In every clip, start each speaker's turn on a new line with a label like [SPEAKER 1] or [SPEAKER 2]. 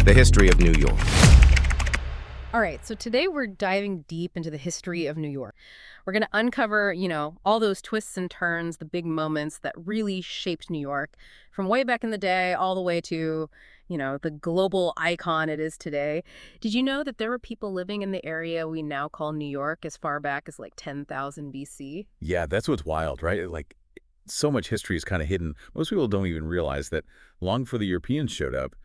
[SPEAKER 1] the history of New York.
[SPEAKER 2] All right, so today we're diving deep into the history of New York. We're going to uncover, all those twists and turns, the big moments that really shaped New York from way back in the day all the way to, the global icon it is today. Did you know that there were people living in the area we now call New York as far back as like 10,000 BC?
[SPEAKER 3] Yeah, that's what's wild, right? Like, so much history is kind of hidden. Most people don't even realize that long before the Europeans showed up,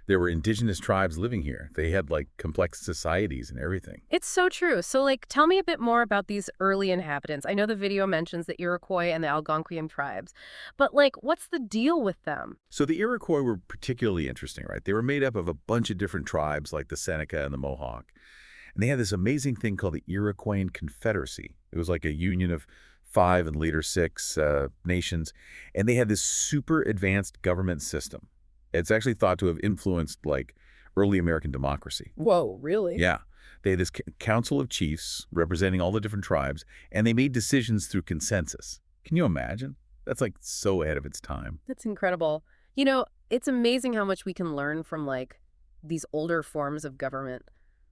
[SPEAKER 3] there were indigenous tribes living here. They had, like, complex societies and everything.
[SPEAKER 2] It's so true. So, tell me a bit more about these early inhabitants. I know the video mentions the Iroquois and the Algonquian tribes, but, what's the deal with them?
[SPEAKER 3] So the Iroquois were particularly interesting, right? They were made up of a bunch of different tribes, like the Seneca and the Mohawk. And they had this amazing thing called the Iroquoian Confederacy. It was like a union of 5 and later 6 nations. And they had this super advanced government system. It's actually thought to have influenced, like, early American democracy.
[SPEAKER 2] Whoa, really?
[SPEAKER 3] Yeah. They had this council of chiefs representing all the different tribes, and they made decisions through consensus. Can you imagine? That's, like, so ahead of its time.
[SPEAKER 2] That's incredible. It's amazing how much we can learn from, these older forms of government.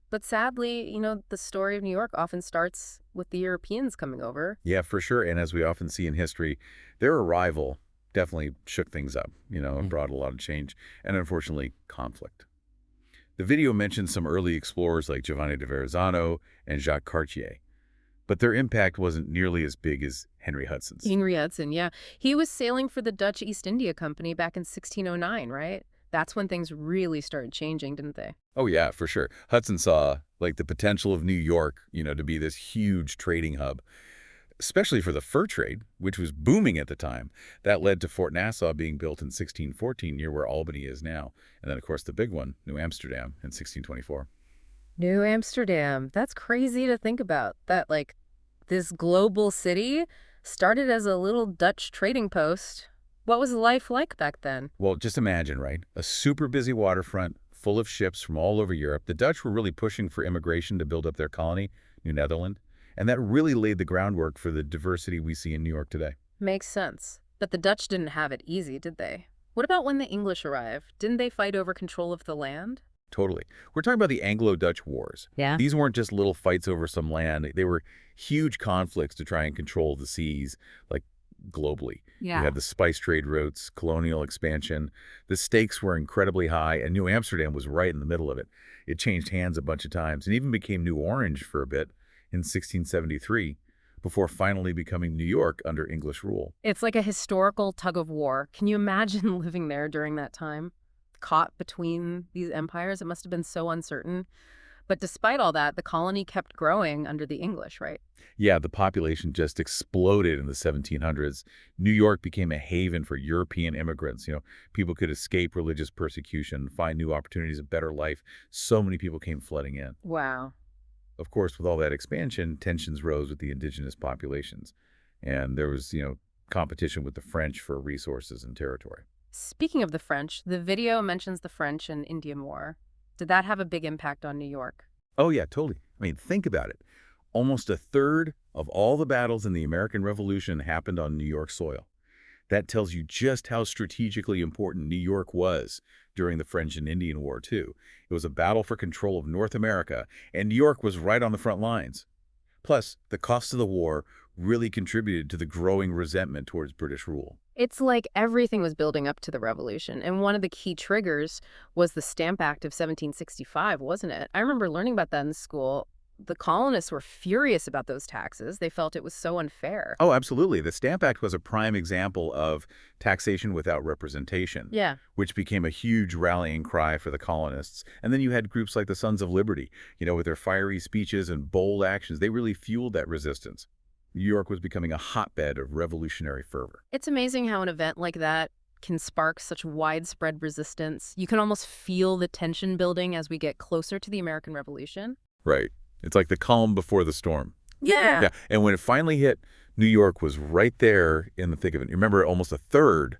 [SPEAKER 2] But sadly, the story of New York often starts with the Europeans coming over.
[SPEAKER 3] Yeah, for sure. And as we often see in history, their arrival definitely shook things up, and brought a lot of change and, unfortunately, conflict. The video mentions some early explorers like Giovanni de Verrazano and Jacques Cartier, but their impact wasn't nearly as big as Henry Hudson's.
[SPEAKER 2] Henry Hudson, yeah. He was sailing for the Dutch East India Company back in 1609, right? That's when things really started changing, didn't they?
[SPEAKER 3] Oh, yeah, for sure. Hudson saw, like, the potential of New York, to be this huge trading hub, especially for the fur trade, which was booming at the time. That led to Fort Nassau being built in 1614, near where Albany is now. And then, of course, the big one, New Amsterdam, in 1624.
[SPEAKER 2] New Amsterdam. That's crazy to think about. That, this global city started as a little Dutch trading post. What was life like back then?
[SPEAKER 3] Well, just imagine, right? A super busy waterfront full of ships from all over Europe. The Dutch were really pushing for immigration to build up their colony, New Netherland. And that really laid the groundwork for the diversity we see in New York today.
[SPEAKER 2] Makes sense. But the Dutch didn't have it easy, did they? What about when the English arrived? Didn't they fight over control of the land?
[SPEAKER 3] Totally. We're talking about the Anglo-Dutch Wars.
[SPEAKER 2] Yeah.
[SPEAKER 3] These weren't just little fights over some land. They were huge conflicts to try and control the seas, like, globally.
[SPEAKER 2] Yeah.
[SPEAKER 3] You had the spice trade routes, colonial expansion. The stakes were incredibly high, and New Amsterdam was right in the middle of it. It changed hands a bunch of times and even became New Orange for a bit in 1673, before finally becoming New York under English rule.
[SPEAKER 2] It's like a historical tug of war. Can you imagine living there during that time? Caught between these empires? It must have been so uncertain. But despite all that, the colony kept growing under the English, right?
[SPEAKER 3] Yeah, the population just exploded in the 1700s. New York became a haven for European immigrants. People could escape religious persecution, find new opportunities, a better life. So many people came flooding in.
[SPEAKER 2] Wow.
[SPEAKER 3] Of course, with all that expansion, tensions rose with the indigenous populations. And there was, competition with the French for resources and territory.
[SPEAKER 2] Speaking of the French, the video mentions the French and Indian War. Did that have a big impact on New York?
[SPEAKER 3] Oh, yeah, totally. I mean, think about it. Almost a third of all the battles in the American Revolution happened on New York soil. That tells you just how strategically important New York was during the French and Indian War, too. It was a battle for control of North America, and New York was right on the front lines. Plus, the cost of the war really contributed to the growing resentment towards British rule.
[SPEAKER 2] It's like everything was building up to the revolution, and one of the key triggers was the Stamp Act of 1765, wasn't it? I remember learning about that in school. The colonists were furious about those taxes. They felt it was so unfair.
[SPEAKER 3] Oh, absolutely. The Stamp Act was a prime example of taxation without representation,
[SPEAKER 2] Yeah.
[SPEAKER 3] which became a huge rallying cry for the colonists. And then you had groups like the Sons of Liberty, with their fiery speeches and bold actions. They really fueled that resistance. New York was becoming a hotbed of revolutionary fervor.
[SPEAKER 2] It's amazing how an event like that can spark such widespread resistance. You can almost feel the tension building as we get closer to the American Revolution.
[SPEAKER 3] Right. It's like the calm before the storm.
[SPEAKER 2] Yeah.
[SPEAKER 3] Yeah. And when it finally hit, New York was right there in the thick of it. Remember, almost a third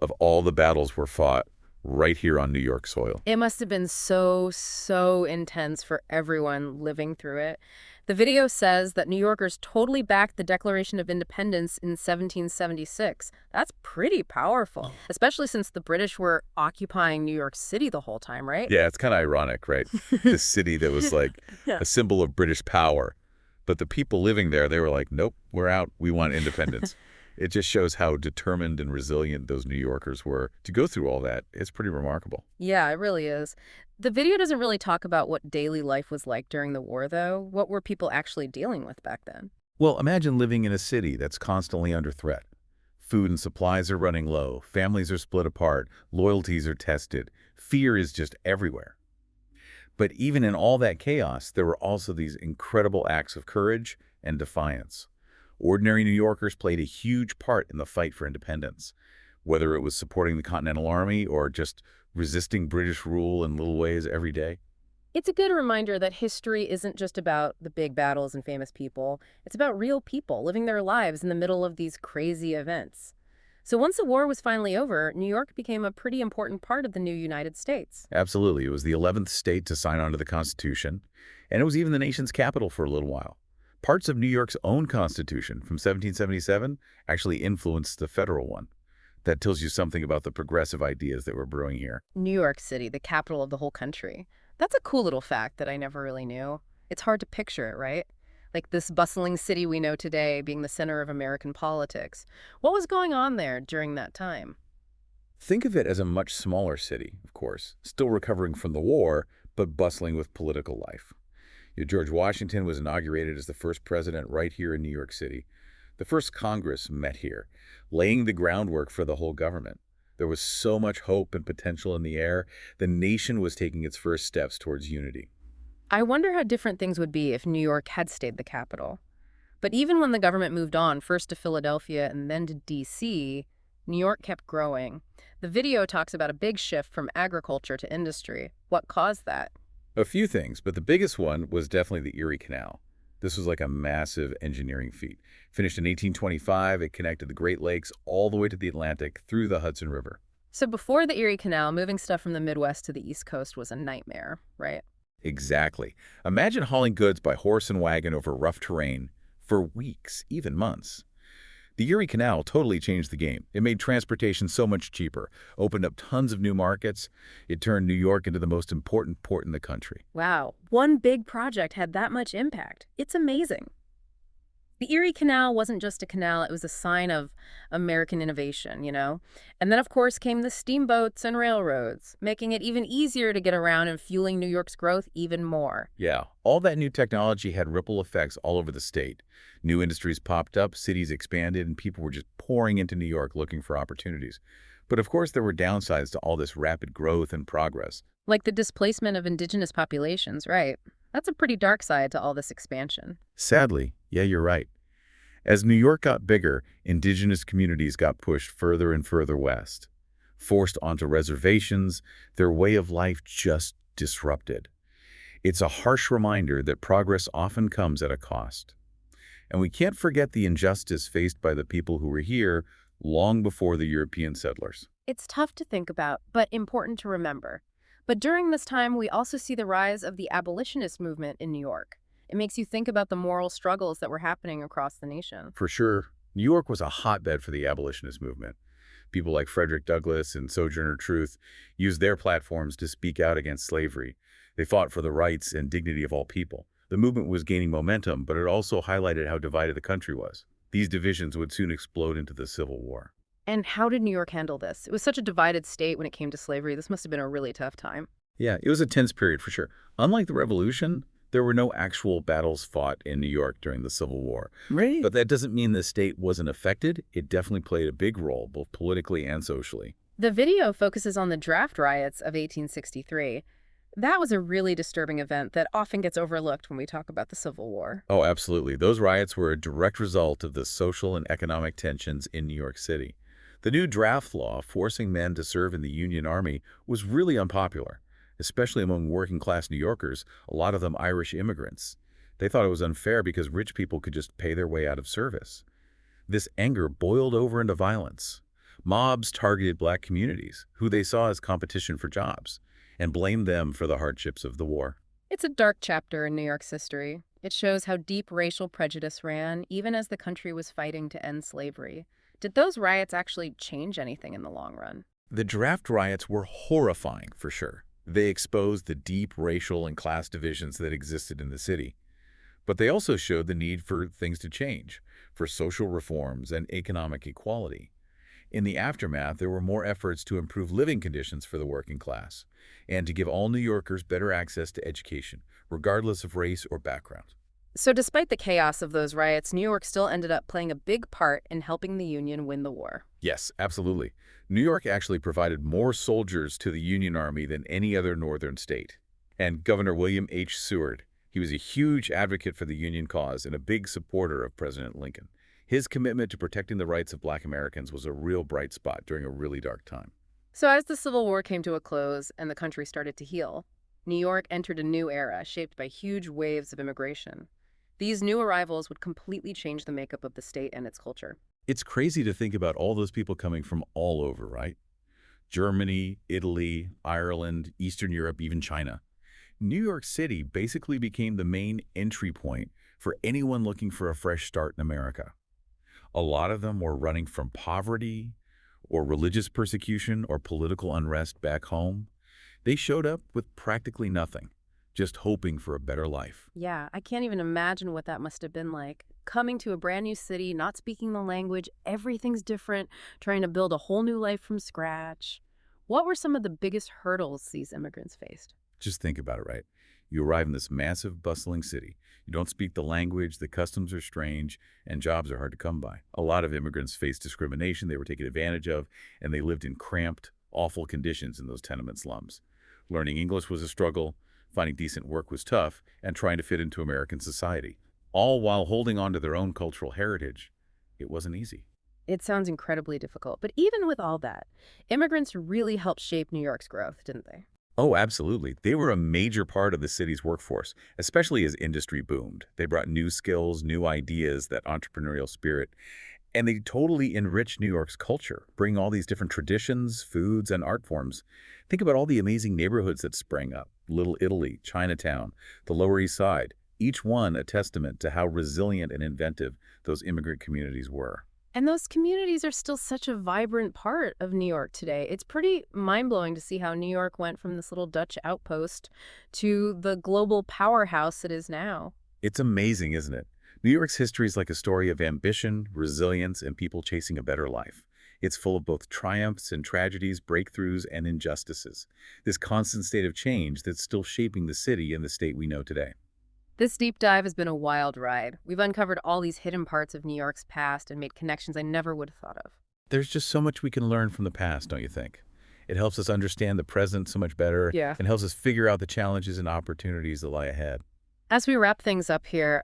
[SPEAKER 3] of all the battles were fought right here on New York soil.
[SPEAKER 2] It must have been so intense for everyone living through it. The video says that New Yorkers totally backed the Declaration of Independence in 1776. That's pretty powerful, especially since the British were occupying New York City the whole time, right?
[SPEAKER 3] Yeah, it's kind of ironic, right? This city that was like
[SPEAKER 2] Yeah.
[SPEAKER 3] a symbol of British power. But the people living there, they were like, nope, we're out. We want independence. It just shows how determined and resilient those New Yorkers were to go through all that. It's pretty remarkable.
[SPEAKER 2] Yeah, it really is. The video doesn't really talk about what daily life was like during the war, though. What were people actually dealing with back then?
[SPEAKER 3] Well, imagine living in a city that's constantly under threat. Food and supplies are running low. Families are split apart. Loyalties are tested. Fear is just everywhere. But even in all that chaos, there were also these incredible acts of courage and defiance. Ordinary New Yorkers played a huge part in the fight for independence, whether it was supporting the Continental Army or just resisting British rule in little ways every day.
[SPEAKER 2] It's a good reminder that history isn't just about the big battles and famous people. It's about real people living their lives in the middle of these crazy events. So once the war was finally over, New York became a pretty important part of the new United States.
[SPEAKER 3] Absolutely. It was the 11th state to sign on to the Constitution, and it was even the nation's capital for a little while. Parts of New York's own Constitution from 1777 actually influenced the federal one. That tells you something about the progressive ideas that were brewing here.
[SPEAKER 2] New York City, the capital of the whole country. That's a cool little fact that I never really knew. It's hard to picture it, right? Like this bustling city we know today being the center of American politics. What was going on there during that time?
[SPEAKER 3] Think of it as a much smaller city, of course, still recovering from the war, but bustling with political life. George Washington was inaugurated as the first president right here in New York City. The first Congress met here, laying the groundwork for the whole government. There was so much hope and potential in the air. The nation was taking its first steps towards unity.
[SPEAKER 2] I wonder how different things would be if New York had stayed the capital. But even when the government moved on, first to Philadelphia and then to D.C., New York kept growing. The video talks about a big shift from agriculture to industry. What caused that?
[SPEAKER 3] A few things, but the biggest one was definitely the Erie Canal. This was like a massive engineering feat. Finished in 1825, it connected the Great Lakes all the way to the Atlantic through the Hudson River.
[SPEAKER 2] So before the Erie Canal, moving stuff from the Midwest to the East Coast was a nightmare, right?
[SPEAKER 3] Exactly. Imagine hauling goods by horse and wagon over rough terrain for weeks, even months. The Erie Canal totally changed the game. It made transportation so much cheaper, opened up tons of new markets. It turned New York into the most important port in the country.
[SPEAKER 2] Wow, one big project had that much impact. It's amazing. The Erie Canal wasn't just a canal, it was a sign of American innovation. And then, of course, came the steamboats and railroads, making it even easier to get around and fueling New York's growth even more.
[SPEAKER 3] Yeah, all that new technology had ripple effects all over the state. New industries popped up, cities expanded, and people were just pouring into New York looking for opportunities. But of course, there were downsides to all this rapid growth and progress.
[SPEAKER 2] Like the displacement of indigenous populations, right? That's a pretty dark side to all this expansion.
[SPEAKER 3] Sadly, yeah, you're right. As New York got bigger, indigenous communities got pushed further and further west. Forced onto reservations, their way of life just disrupted. It's a harsh reminder that progress often comes at a cost. And we can't forget the injustice faced by the people who were here long before the European settlers.
[SPEAKER 2] It's tough to think about, but important to remember. But during this time, we also see the rise of the abolitionist movement in New York. It makes you think about the moral struggles that were happening across the nation.
[SPEAKER 3] For sure, New York was a hotbed for the abolitionist movement. People like Frederick Douglass and Sojourner Truth used their platforms to speak out against slavery. They fought for the rights and dignity of all people. The movement was gaining momentum, but it also highlighted how divided the country was. These divisions would soon explode into the Civil War.
[SPEAKER 2] And how did New York handle this? It was such a divided state when it came to slavery. This must have been a really tough time.
[SPEAKER 3] Yeah, it was a tense period for sure. Unlike the Revolution, there were no actual battles fought in New York during the Civil War.
[SPEAKER 2] Right.
[SPEAKER 3] But that doesn't mean the state wasn't affected. It definitely played a big role, both politically and socially.
[SPEAKER 2] The video focuses on the draft riots of 1863. That was a really disturbing event that often gets overlooked when we talk about the Civil War.
[SPEAKER 3] Oh, absolutely. Those riots were a direct result of the social and economic tensions in New York City. The new draft law forcing men to serve in the Union Army was really unpopular, especially among working-class New Yorkers, a lot of them Irish immigrants. They thought it was unfair because rich people could just pay their way out of service. This anger boiled over into violence. Mobs targeted black communities, who they saw as competition for jobs, and blamed them for the hardships of the war.
[SPEAKER 2] It's a dark chapter in New York's history. It shows how deep racial prejudice ran, even as the country was fighting to end slavery. Did those riots actually change anything in the long run?
[SPEAKER 3] The draft riots were horrifying, for sure. They exposed the deep racial and class divisions that existed in the city. But they also showed the need for things to change, for social reforms and economic equality. In the aftermath, there were more efforts to improve living conditions for the working class and to give all New Yorkers better access to education, regardless of race or background.
[SPEAKER 2] So, despite the chaos of those riots, New York still ended up playing a big part in helping the Union win the war.
[SPEAKER 3] Yes, absolutely. New York actually provided more soldiers to the Union Army than any other northern state. And Governor William H. Seward, he was a huge advocate for the Union cause and a big supporter of President Lincoln. His commitment to protecting the rights of Black Americans was a real bright spot during a really dark time.
[SPEAKER 2] So, as the Civil War came to a close and the country started to heal, New York entered a new era shaped by huge waves of immigration. These new arrivals would completely change the makeup of the state and its culture.
[SPEAKER 3] It's crazy to think about all those people coming from all over, right? Germany, Italy, Ireland, Eastern Europe, even China. New York City basically became the main entry point for anyone looking for a fresh start in America. A lot of them were running from poverty or religious persecution or political unrest back home. They showed up with practically nothing, just hoping for a better life.
[SPEAKER 2] Yeah, I can't even imagine what that must have been like. Coming to a brand new city, not speaking the language, everything's different, trying to build a whole new life from scratch. What were some of the biggest hurdles these immigrants faced?
[SPEAKER 3] Just think about it, right? You arrive in this massive, bustling city. You don't speak the language, the customs are strange, and jobs are hard to come by. A lot of immigrants faced discrimination, they were taken advantage of, and they lived in cramped, awful conditions in those tenement slums. Learning English was a struggle, finding decent work was tough, and trying to fit into American society. All while holding on to their own cultural heritage. It wasn't easy.
[SPEAKER 2] It sounds incredibly difficult, but even with all that, immigrants really helped shape New York's growth, didn't they?
[SPEAKER 3] Oh, absolutely. They were a major part of the city's workforce, especially as industry boomed. They brought new skills, new ideas, that entrepreneurial spirit, and they totally enriched New York's culture, bringing all these different traditions, foods, and art forms. Think about all the amazing neighborhoods that sprang up. Little Italy, Chinatown, the Lower East Side, each one a testament to how resilient and inventive those immigrant communities were.
[SPEAKER 2] And those communities are still such a vibrant part of New York today. It's pretty mind-blowing to see how New York went from this little Dutch outpost to the global powerhouse it is now.
[SPEAKER 3] It's amazing, isn't it? New York's history is like a story of ambition, resilience, and people chasing a better life. It's full of both triumphs and tragedies, breakthroughs and injustices. This constant state of change that's still shaping the city and the state we know today.
[SPEAKER 2] This deep dive has been a wild ride. We've uncovered all these hidden parts of New York's past and made connections I never would have thought of.
[SPEAKER 3] There's just so much we can learn from the past, don't you think? It helps us understand the present so much better
[SPEAKER 2] Yeah.
[SPEAKER 3] and helps us figure out the challenges and opportunities that lie ahead.
[SPEAKER 2] As we wrap things up here,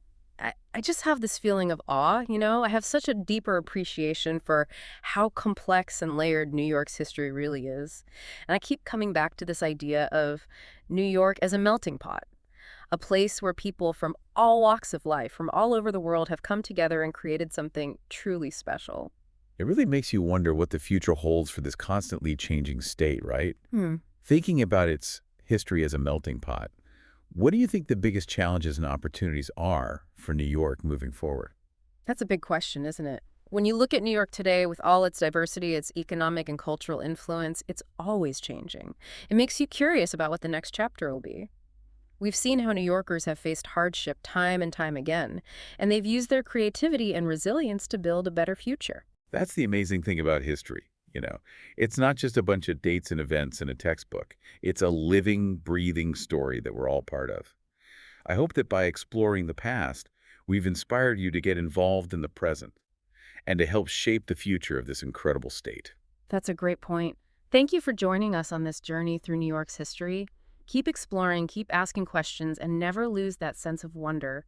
[SPEAKER 2] I just have this feeling of awe, I have such a deeper appreciation for how complex and layered New York's history really is. And I keep coming back to this idea of New York as a melting pot, a place where people from all walks of life, from all over the world, have come together and created something truly special.
[SPEAKER 3] It really makes you wonder what the future holds for this constantly changing state, right?
[SPEAKER 2] Hmm.
[SPEAKER 3] Thinking about its history as a melting pot, what do you think the biggest challenges and opportunities are for New York moving forward?
[SPEAKER 2] That's a big question, isn't it? When you look at New York today with all its diversity, its economic and cultural influence, it's always changing. It makes you curious about what the next chapter will be. We've seen how New Yorkers have faced hardship time and time again, and they've used their creativity and resilience to build a better future.
[SPEAKER 3] That's the amazing thing about history. It's not just a bunch of dates and events in a textbook. It's a living, breathing story that we're all part of. I hope that by exploring the past, we've inspired you to get involved in the present and to help shape the future of this incredible state.
[SPEAKER 2] That's a great point. Thank you for joining us on this journey through New York's history. Keep exploring, keep asking questions, and never lose that sense of wonder.